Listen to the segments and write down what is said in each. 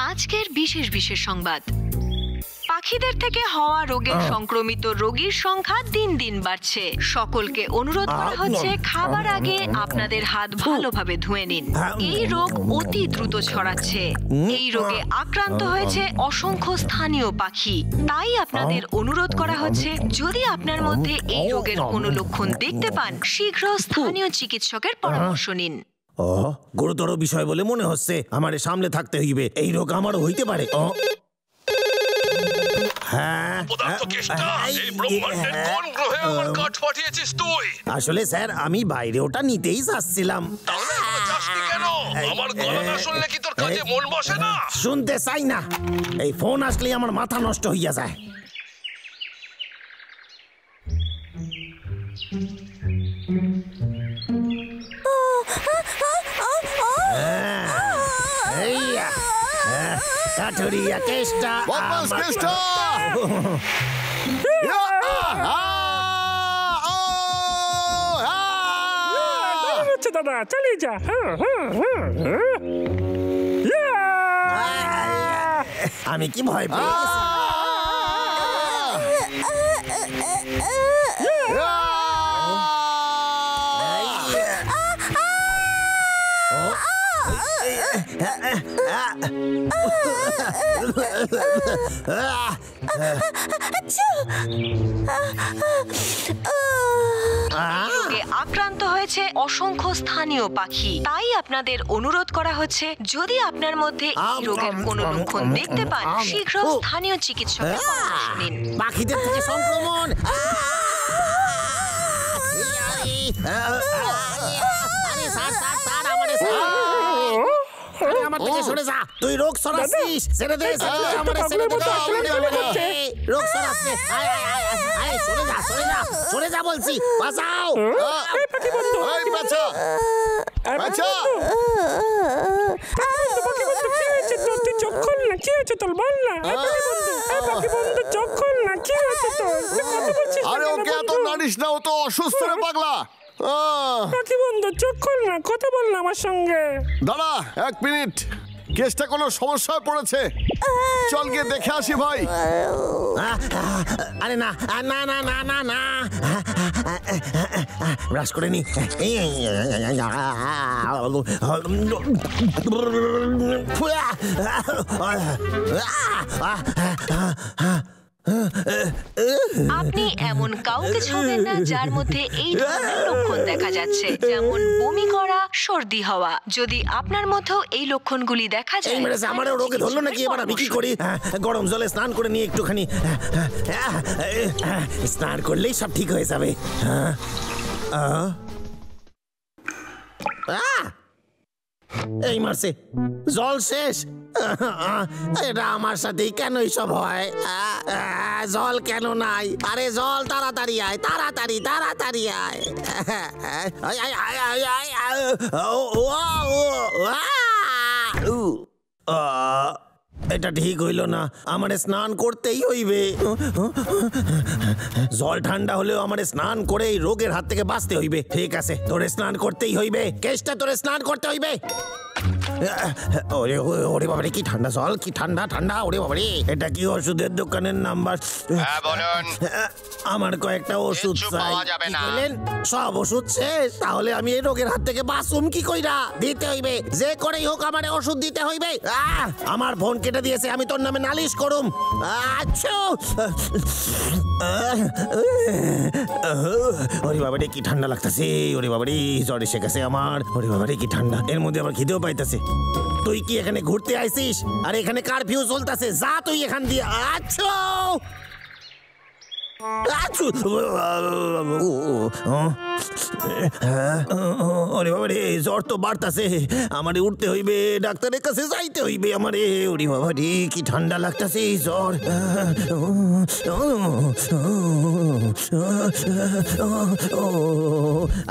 আজকের বিশেষ বিশেষ সংবাদ। পাখিদের থেকে হওয়া রোগে সংক্রমিত রোগীর সংখ্যা দিন দিন বাড়ছে। সকলকে অনুরোধ করা হচ্ছে খাবার আগে আপনাদের হাত ভালোভাবে ধুয়ে নিন। এই রোগ অতি দ্রুত ছড়াচ্ছে। এই রোগে আক্রান্ত হয়েছে অসংখ্য স্থানীয় পাখি। তাই আপনাদের অনুরোধ করা হচ্ছে, যদি আপনার মধ্যে এই রোগের কোনো লক্ষণ দেখতে পান, শীঘ্র স্থানীয় চিকিৎসকের পরামর্শ নিন। গুরুতর বিষয় বলে মনে হচ্ছে। আমারে সামলে থাকতে হইবে। এই রোগ আমারও হইতে পারে। আসলে স্যার, আমি বাইরে ওটা নিতেই চাচ্ছিলাম। শুনতে চাই না। এই ফোন আসলে আমার মাথা নষ্ট হইয়া যায়। কাঠুরিয়া কেষ্টা, দাদা চলে যা। আমি কি ভয় পাই? আক্রান্ত হয়েছে অসংখ্য স্থানীয় পাখি। তাই আপনাদের অনুরোধ করা হচ্ছে, যদি আপনার মধ্যে এই রোগের কোনো লক্ষণ দেখতে পান, শীঘ্র স্থানীয় চিকিৎসকের পরামর্শ নিন। পাখিদের থেকে সংক্রমণ। আমার থেকে সরে যা। তুই রোগ ছড়াচ্ছিস। ছেড়ে দে। রোগ ছড়াচ্ছে। সরে যা, সরে যা, সরে যা বলছি। বাঁচাও। আরে ওকে এত নাড়িস না, ও তো অসুস্থ রে পাগলা। পাখি বন্ধু, চোখ খোল না, কথা বল না আমার সঙ্গে। দাঁড়া 1 মিনিট, কেসটা কোনো সমস্যায় পড়েছে। চল গিয়ে দেখে আসি ভাই। আরে না না না না না না, ব্রাশ করে নি। আপনি এমন কাউকে ছুঁবেন না যার মধ্যে এই ধরনের লক্ষণ দেখা যাচ্ছে, যেমন বমি করা, সর্দি হওয়া। যদি আপনার মধ্যেও এই লক্ষণগুলি দেখা যায়, আমারও রোগে ধরলো নাকি? এবার আমি কি করি? গরম জলে স্নান করে নিয়ে একটুখানি স্নান করলেই সব ঠিক হয়ে যাবে। এই মারছে, জল শেষ। এটা আমার সাথেই কেন সব হয়? জল কেন নাই? আরে জল তাড়াতাড়ি আয়, তাড়াতাড়ি তাড়াতাড়ি আয়। এটা ঠিক হইল না। আমারে স্নান করতেই হইবে। জল ঠান্ডা হলেও আমারে স্নান করে এই রোগের হাত থেকে বাঁচতে হইবে। ঠিক আছে, তোরে স্নান করতেই হইবে। কেষ্টা, তোরে স্নান করতে হইবে। ওরে ওরে বাবারে, কি ঠান্ডা জল, কি ঠান্ডা ঠান্ডা। ওরে বাবারে, এটা কি ওষুধের দোকানের নাম্বার? আমার কয়েকটা ওষুধ চাই। সব ওষুধ শেষ। তাহলে আমি এই রোগের হাত থেকে বাঁচুম কি কইরা? দিতে হইবে, যে করেই হোক আমারে ওষুধ দিতে হইবে। আমার ফোন কেটে দিয়েছে, আমি তোর নামে নালিশ করুম। আচ্ছা, ওরে বাবারে, কি ঠান্ডা লাগতেছে। ওরে বাবারে, জ্বর এসে গেছে আমার। ওরে বাবারে, কি ঠান্ডা। এর মধ্যে আমার খিদেও পাইতেছে। তুই কি এখানে ঘুরতে আইছিস? আর এখানে কারফিউ চলতেছে। যা তুই এখান দিয়ে। আচ্ছা, ওরে বাবারে, জ্বর তো বাড়তাছে। আমারে উঠতে হইবে, ডাক্তারের কাছে যাইতে হইবে আমারে। ওরে বাবারে, কি ঠান্ডা লাগতাছে জ্বর।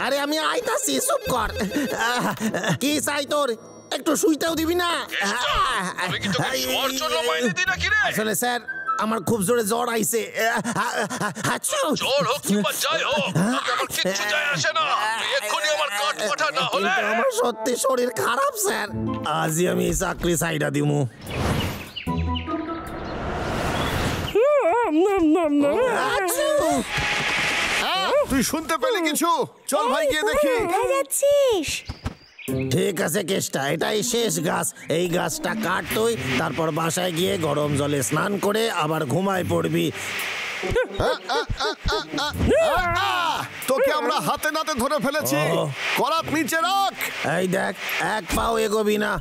আরে আমি আইতাছি, চুপ কর। কি চাই তোর? একটু শুইতেও দিবি না? আসলে স্যার, আমার খুব জোরে জ্বর আইছে। আমার সত্যি শরীর খারাপ স্যার। আজই আমি চাকরি ছাইড়া দিমু। নাম নাম নাম। আচ্ছু! তুই শুনতে পেলি কিছু? চল ভাই গিয়ে দেখি। কোথায় যাচ্ছিস? ঠিক আছে কেষ্টা, এটাই শেষ গাছ। এই গাছটা কাট তুই, তারপর বাসায় গিয়ে গরম জলে স্নান করে আবার ঘুমায় পড়বি। তোকে আমরা হাতে নাতে ধরে ফেলেছি। করাত নিচে রাখ। এই দেখ, এক পাও এগোবি না।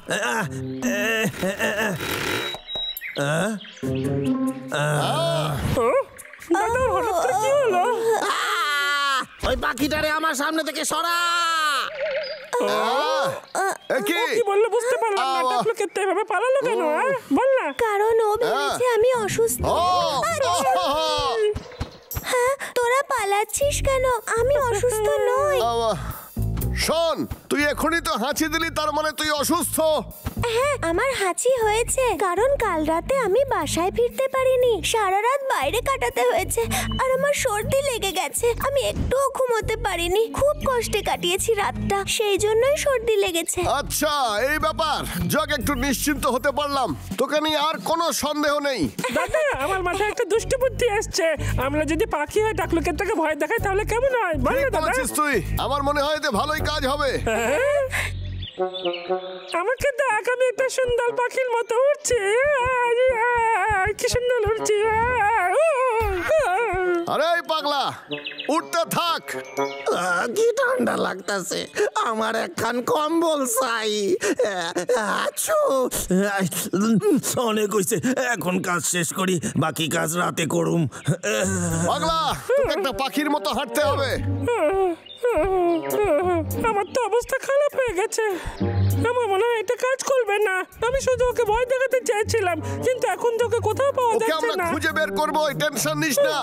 দাদা হঠাৎ করে কি হলো? ওই পাখিটারে আমার সামনে থেকে সরা। কি কি বললো বুঝতে পারলাম না। ডাকলো কেটে এভাবে পালালো কেন? বল না। কারণ ও ভেবেছে আমি অসুস্থ। হ্যাঁ, তোরা পালাচ্ছিস কেন? আমি অসুস্থ নই। শোন, তুই এখনই তো হাঁচি দিলি, তার মানে তুই অসুস্থ। হ্যাঁ, আমার হাঁচি হয়েছে কারণ কাল রাতে আমি বাসায় ফিরতে পারিনি। সারা রাত বাইরে কাটাতে হয়েছে আর আমার সর্দি লেগে গেছে। আমি একটুও ঘুমোতে পারিনি। খুব কষ্টে কাটিয়েছি রাতটা, সেই জন্যই সর্দি লেগেছে। আচ্ছা, এই ব্যাপার। যাক, একটু নিশ্চিন্ত হতে পারলাম। তোকে নিয়ে আর কোনো সন্দেহ নেই। দাদা, আমার মাথায় একটা দুষ্ট বুদ্ধি আসছে। আমরা যদি পাখি হয়ে ডাকলো কেটে ভয় দেখাই তাহলে কেমন হয়? বল না দাদা। বলেছিস তুই? আমার মনে হয় এতে ভালোই কাজ হবে। আমাকে দেখ, আমি একটা সুন্দর পাখির মতো উড়ছি। কি সুন্দর উড়ছি। আরে এই পাগলা, উঠতে থাক। কি ঠান্ডা লাগতাছে, আমার একখান কম্বল চাই। আচ্ছু! অনেক হইছে, এখন কাজ শেষ করি, বাকি কাজ রাতে করুম। পাগলা, তোকে একটা পাখির মতো হাঁটতে হবে। আমার তো অবস্থা খারাপ হয়ে গেছে। আমার মনে হয় এটা কাজ করবে না। আমি শুধু ওকে ভয় দেখাতে চাইছিলাম, কিন্তু এখন তোকে কোথাও পাওয়া ওকে যাচ্ছে আমরা না। খুঁজে বের করবো, টেনশন নিস না।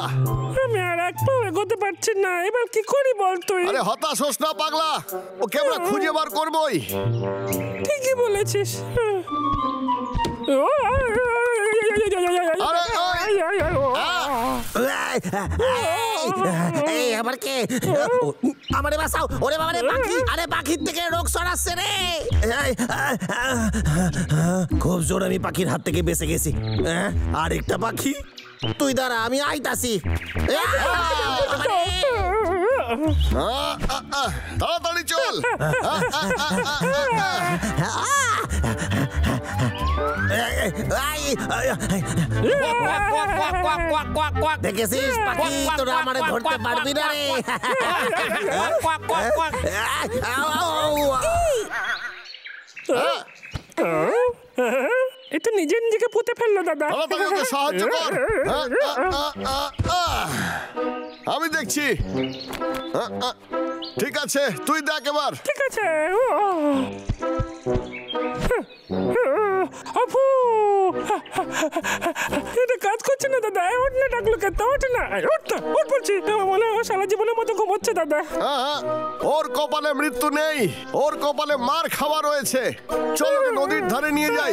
আমি আর এক পাও এগোতে পারছি না। এবার কি করি বল তুই? আরে হতাশ হোস না পাগলা, ওকে আমরা খুঁজে বার করবোই। ঠিকই বলেছিস। এই আবার কে? আমারে বাঁচাও! ওরে বাবা রে, পাখি! আরে পাখির থেকে রোগ ছড়াচ্ছে রে। খুব জোর আমি পাখির হাত থেকে বেঁচে গেছি। আরেকটা পাখি, তুই দাঁড়া, আমি আইতাছি। তাড়াতাড়ি চল। দেখেছিস পাখি, তোরা আমারে ধরতে পারবি না রে। এটা নিজে নিজেকে পুঁতে ফেললো দাদা। তাড়াতাড়ি ওকে সাহায্য কর। আমি দেখছি। ঠিক আছে, তুই দেখ এবার। ঠিক আছে। আপু, এটা কাজ করছে না দাদা। ওঠ না, ডাকলো কেন? ওঠ না, ওঠ না, ওঠ বলছি। আমার মনে হয় সারা জীবনের মতো ঘুমোচ্ছে দাদা। ওর কপালে মৃত্যু নেই, ওর কপালে মার খাওয়া রয়েছে। চল ওকে নদীর ধারে নিয়ে যাই।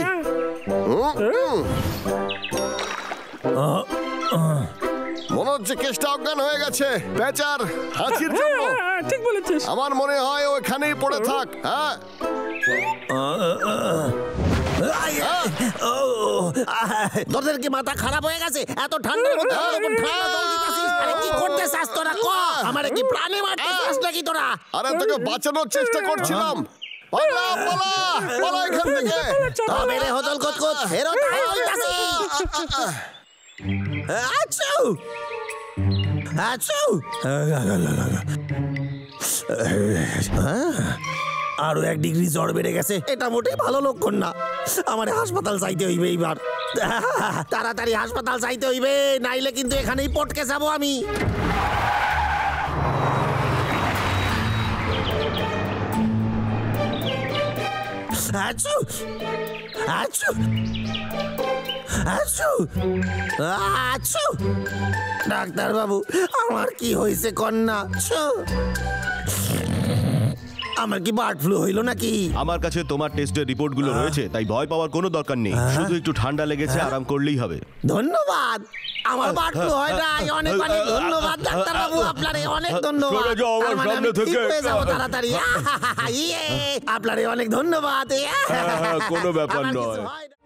মনে হচ্ছে কেসটা অজ্ঞান হয়ে গেছে বেচার হাঁচির জন্য। ঠিক বলেছিস। আমার মনে হয় ওখানেই পড়ে থাক। হ্যাঁ, তোদের কি মাথা খারাপ হয়ে গেছে? এত ঠান্ডার মধ্যে ঠান্ডা জল দিতেছিস? আরে কি করতে চাস তোরা? আমারে কি প্রাণে মারতে চাস নাকি তোরা? আরে তোকে বাঁচানোর চেষ্টা করছিলাম। পালা পালা পালা এখান থেকে। তবে রে হদল কতকত ফেরত আইতাছি। আচ্ছু! আচ্ছু! আরো 1 ডিগ্রি জ্বর বেড়ে গেছে। এটা মোটেই ভালো লক্ষণ না। আমার হাসপাতাল যাইতে হইবে এইবার। তাড়াতাড়ি হাসপাতাল যাইতে হইবে, নাইলে কিন্তু এখানেই পটকে যাবো আমি। আচ্ছু! আচ্ছু! আচ্ছু! আচ্ছু! ডাক্তার বাবু, আমার কি হয়েছে কন্যা? আমার কি বার্ড ফ্লু হইলো নাকি? আমার কাছে তোমার টেস্টের রিপোর্টগুলো রয়েছে, তাই ভয় পাওয়ার কোনো দরকার নেই। শুধু একটু ঠান্ডা লেগেছে, আরাম করলেই হবে। ধন্যবাদ। আমার বার্ড ফ্লু হয় নাই। অনেক অনেক ধন্যবাদ ডাক্তার বাবু, আপনারে অনেক ধন্যবাদ। সরে যাও আমার তার মানে সামনে আমি ঠিক থেকে। হয়ে যাবো তাড়াতাড়ি। আপনারে অনেক ধন্যবাদ। কোনো ব্যাপার আমার কিছু নয়। হয় না।